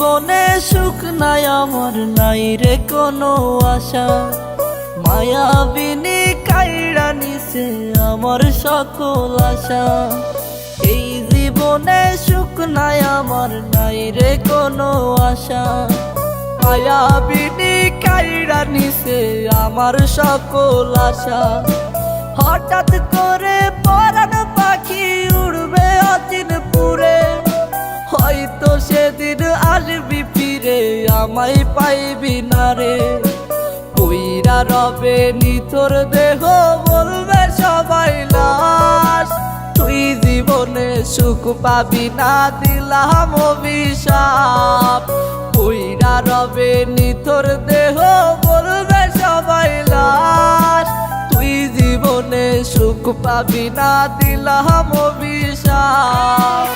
জীবনে সুখ নাই আমার, নাই রে কোনো আশা। মায়াবিনী কাইড়া নিছে আমার সকল আশা। এই জীবনে সুখ নাই আমার, নাই রে কোনো আশা। মায়াবিনী কাইড়া নিছে আমার সকল আশা। হঠাৎ করে পরাণ পাখি উড়বে অচিনপুরে, হয়তো সেদিন আসবি ফিরে আমায় পাইবি না রে। কইরা রবে নিথর দেহ বলবে সবাই লাশ। তুই জীবনে সুখ পাবি না দিলাম অভিশাপ। কইরা রবে নিথর দেহ বলবে সবাই লাশ। তুই জীবনে সুখ পাবি না দিলাম অভিশাপ।